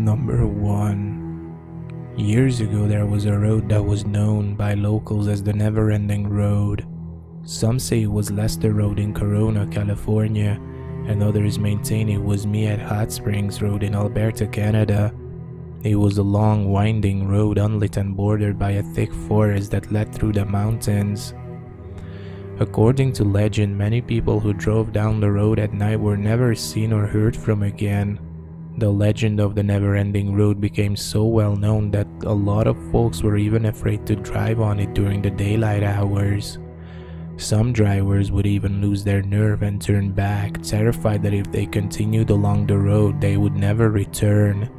Number 1. Years ago, there was a road that was known by locals as the Neverending Road. Some say it was Lester Road in Corona, California, and others maintain it was Miette Hot Springs Road in Alberta, Canada. It was a long, winding road, unlit and bordered by a thick forest that led through the mountains. According to legend, many people who drove down the road at night were never seen or heard from again. The legend of the Neverending Road became so well known that a lot of folks were even afraid to drive on it during the daylight hours. Some drivers would even lose their nerve and turn back, terrified that if they continued along the road, they would never return.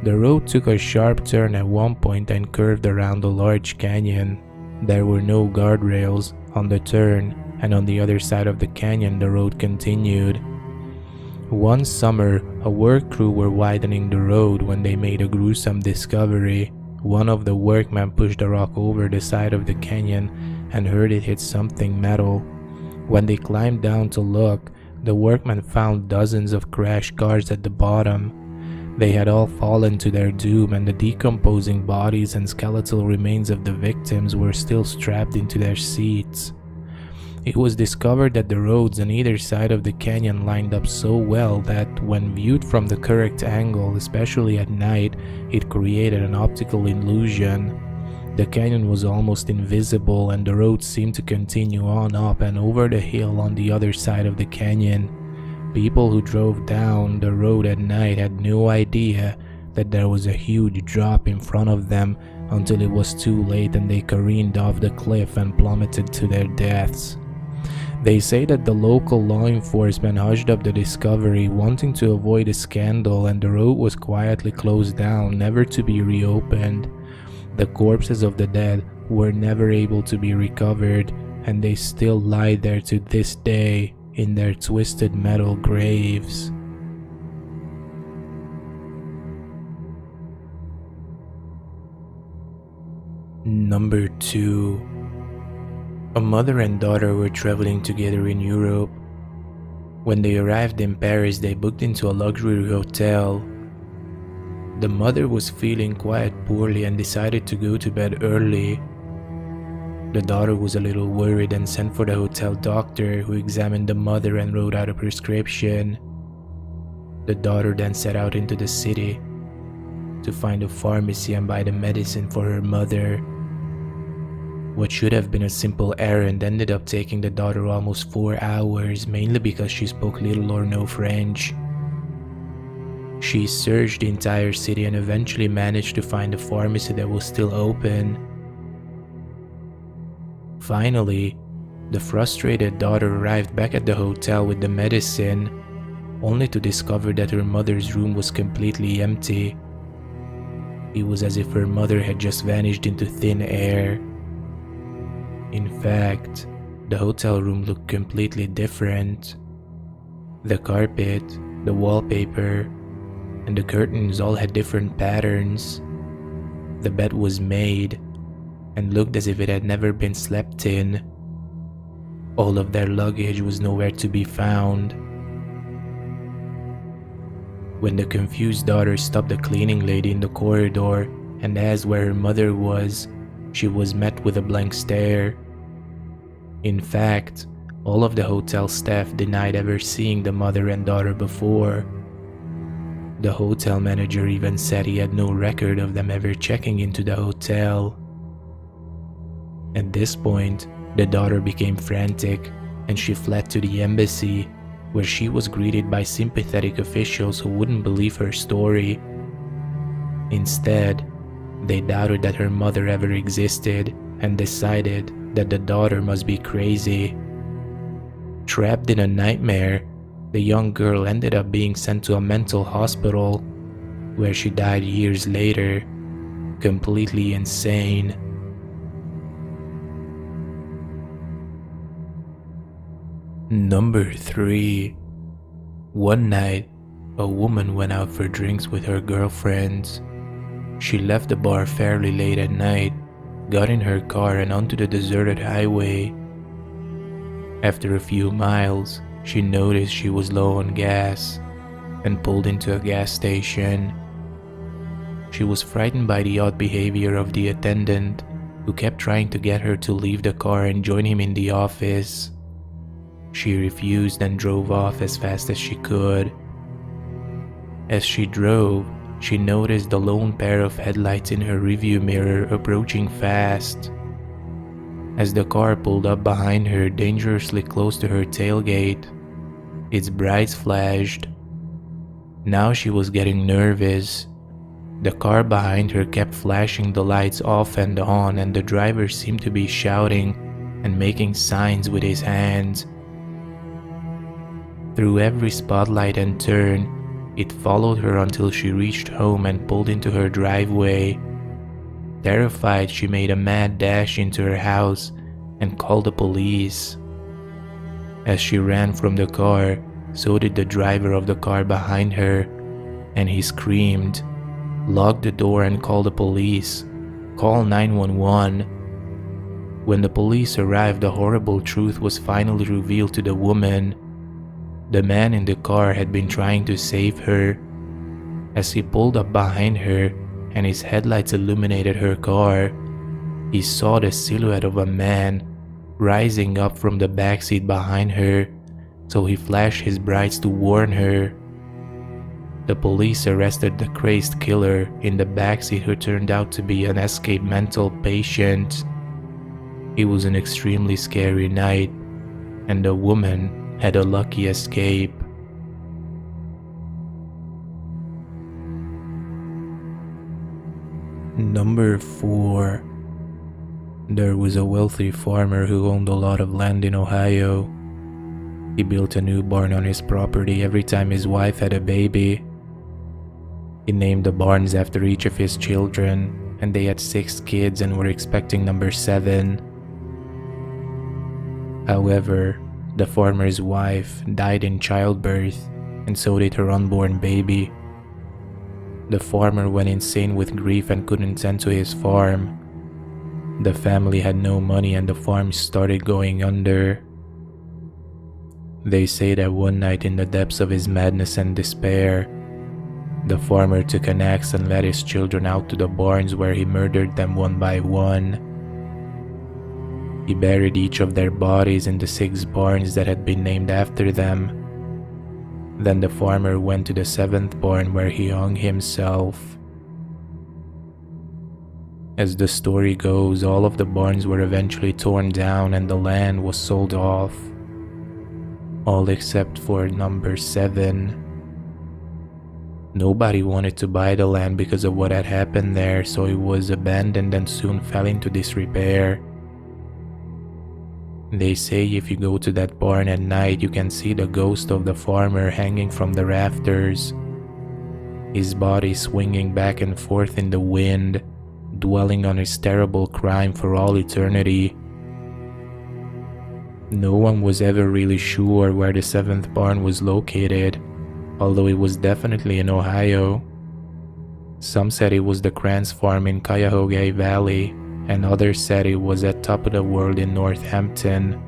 The road took a sharp turn at one point and curved around a large canyon. There were no guardrails on the turn, and on the other side of the canyon the road continued. One summer, a work crew were widening the road when they made a gruesome discovery. One of the workmen pushed a rock over the side of the canyon and heard it hit something metal. When they climbed down to look, the workmen found dozens of crashed cars at the bottom. They had all fallen to their doom, and the decomposing bodies and skeletal remains of the victims were still strapped into their seats. It was discovered that the roads on either side of the canyon lined up so well that, when viewed from the correct angle, especially at night, it created an optical illusion. The canyon was almost invisible, and the road seemed to continue on up and over the hill on the other side of the canyon. People who drove down the road at night had no idea that there was a huge drop in front of them until it was too late and they careened off the cliff and plummeted to their deaths. They say that the local law enforcement hushed up the discovery, wanting to avoid a scandal, and the road was quietly closed down, never to be reopened. The corpses of the dead were never able to be recovered, and they still lie there to this day in their twisted metal graves. Number 2. A mother and daughter were traveling together in Europe. When they arrived in Paris, they booked into a luxury hotel. The mother was feeling quite poorly and decided to go to bed early. The daughter was a little worried and sent for the hotel doctor, who examined the mother and wrote out a prescription. The daughter then set out into the city to find a pharmacy and buy the medicine for her mother. What should have been a simple errand ended up taking the daughter almost 4 hours, mainly because she spoke little or no French. She searched the entire city and eventually managed to find a pharmacy that was still open. Finally, the frustrated daughter arrived back at the hotel with the medicine, only to discover that her mother's room was completely empty. It was as if her mother had just vanished into thin air. In fact, the hotel room looked completely different. The carpet, the wallpaper, and the curtains all had different patterns. The bed was made and looked as if it had never been slept in. All of their luggage was nowhere to be found. When the confused daughter stopped the cleaning lady in the corridor and asked where her mother was, she was met with a blank stare. In fact, all of the hotel staff denied ever seeing the mother and daughter before. The hotel manager even said he had no record of them ever checking into the hotel. At this point, the daughter became frantic and she fled to the embassy, where she was greeted by sympathetic officials who wouldn't believe her story. Instead, they doubted that her mother ever existed and decided that the daughter must be crazy. Trapped in a nightmare, the young girl ended up being sent to a mental hospital, where she died years later, completely insane. Number 3. One night, a woman went out for drinks with her girlfriends. She left the bar fairly late at night, got in her car and onto the deserted highway. After a few miles, she noticed she was low on gas and pulled into a gas station. She was frightened by the odd behavior of the attendant, who kept trying to get her to leave the car and join him in the office. She refused and drove off as fast as she could. As she drove, she noticed the lone pair of headlights in her rearview mirror approaching fast. As the car pulled up behind her dangerously close to her tailgate, its brights flashed. Now she was getting nervous. The car behind her kept flashing the lights off and on, and the driver seemed to be shouting and making signs with his hands. Through every spotlight and turn, it followed her until she reached home and pulled into her driveway. Terrified, she made a mad dash into her house and called the police. As she ran from the car, so did the driver of the car behind her, and he screamed, "Lock the door and call the police. Call 911. When the police arrived, the horrible truth was finally revealed to the woman. The man in the car had been trying to save her. As he pulled up behind her and his headlights illuminated her car, he saw the silhouette of a man rising up from the backseat behind her, so he flashed his brights to warn her. The police arrested the crazed killer in the backseat, who turned out to be an escaped mental patient. It was an extremely scary night, and the woman had a lucky escape. Number 4. There was a wealthy farmer who owned a lot of land in Ohio. He built a new barn on his property every time his wife had a baby. He named the barns after each of his children, and they had 6 kids and were expecting number 7. However, the farmer's wife died in childbirth, and so did her unborn baby. The farmer went insane with grief and couldn't tend to his farm. The family had no money and the farm started going under. They say that one night, in the depths of his madness and despair, the farmer took an axe and led his children out to the barns, where he murdered them one by one. He buried each of their bodies in the 6 barns that had been named after them. Then the farmer went to the 7th barn, where he hung himself. As the story goes, all of the barns were eventually torn down and the land was sold off. All except for number 7. Nobody wanted to buy the land because of what had happened there, so it was abandoned and soon fell into disrepair. They say if you go to that barn at night, you can see the ghost of the farmer hanging from the rafters, his body swinging back and forth in the wind, dwelling on his terrible crime for all eternity. No one was ever really sure where the 7th barn was located, although it was definitely in Ohio. Some said it was the Kranz farm in Cuyahoga Valley, and others said it was at Top of the World in Northampton.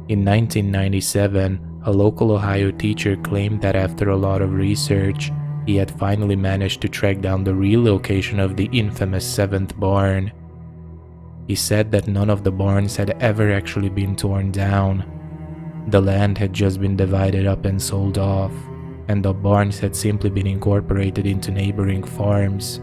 In 1997, a local Ohio teacher claimed that after a lot of research, he had finally managed to track down the real location of the infamous 7th barn. He said that none of the barns had ever actually been torn down. The land had just been divided up and sold off, and the barns had simply been incorporated into neighboring farms.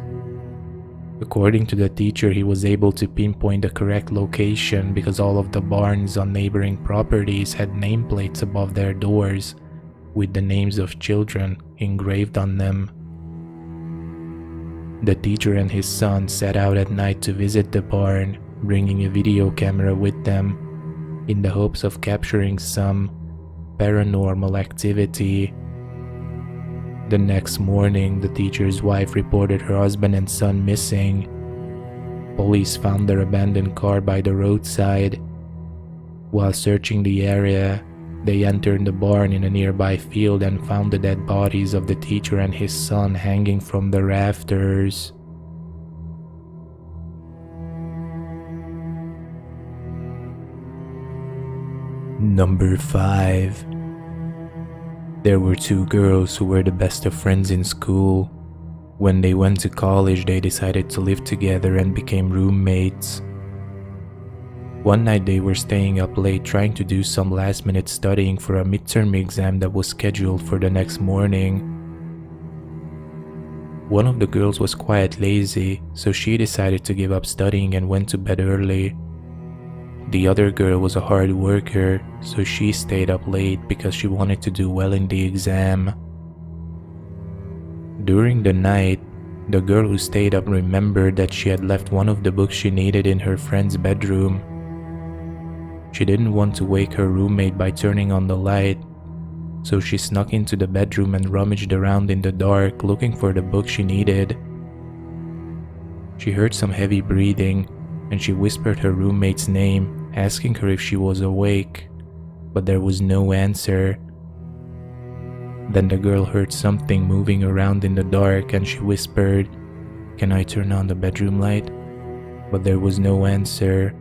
According to the teacher, he was able to pinpoint the correct location because all of the barns on neighboring properties had nameplates above their doors with the names of children engraved on them. The teacher and his son set out at night to visit the barn, bringing a video camera with them, in the hopes of capturing some paranormal activity. The next morning, the teacher's wife reported her husband and son missing. Police found their abandoned car by the roadside. While searching the area, they entered the barn in a nearby field and found the dead bodies of the teacher and his son hanging from the rafters. Number 5. There were 2 girls who were the best of friends in school. When they went to college, they decided to live together and became roommates. One night they were staying up late trying to do some last-minute studying for a midterm exam that was scheduled for the next morning. One of the girls was quite lazy, so she decided to give up studying and went to bed early. The other girl was a hard worker, so she stayed up late because she wanted to do well in the exam. During the night, the girl who stayed up remembered that she had left one of the books she needed in her friend's bedroom. She didn't want to wake her roommate by turning on the light, so she snuck into the bedroom and rummaged around in the dark looking for the book she needed. She heard some heavy breathing, and she whispered her roommate's name, asking her if she was awake, but there was no answer. Then the girl heard something moving around in the dark and she whispered, "Can I turn on the bedroom light?" But there was no answer.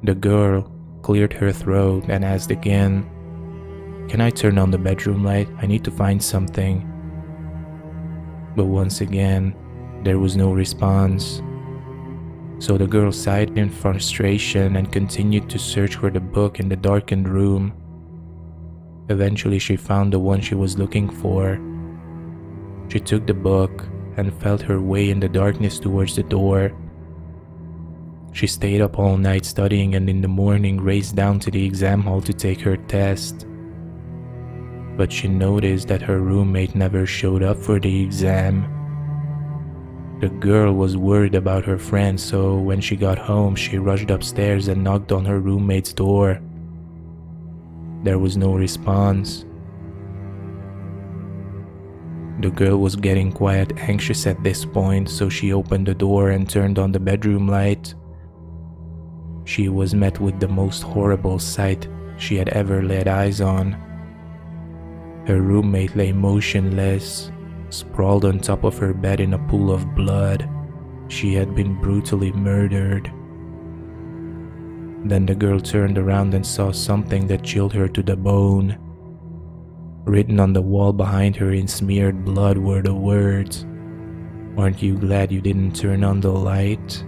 The girl cleared her throat and asked again, "Can I turn on the bedroom light? I need to find something." But once again, there was no response. So the girl sighed in frustration and continued to search for the book in the darkened room. Eventually, she found the one she was looking for. She took the book and felt her way in the darkness towards the door. She stayed up all night studying and in the morning raced down to the exam hall to take her test. But she noticed that her roommate never showed up for the exam. The girl was worried about her friend, so when she got home, she rushed upstairs and knocked on her roommate's door. There was no response. The girl was getting quite anxious at this point, so she opened the door and turned on the bedroom light. She was met with the most horrible sight she had ever laid eyes on. Her roommate lay motionless, sprawled on top of her bed in a pool of blood. She had been brutally murdered. Then the girl turned around and saw something that chilled her to the bone. Written on the wall behind her in smeared blood were the words, "Aren't you glad you didn't turn on the light?"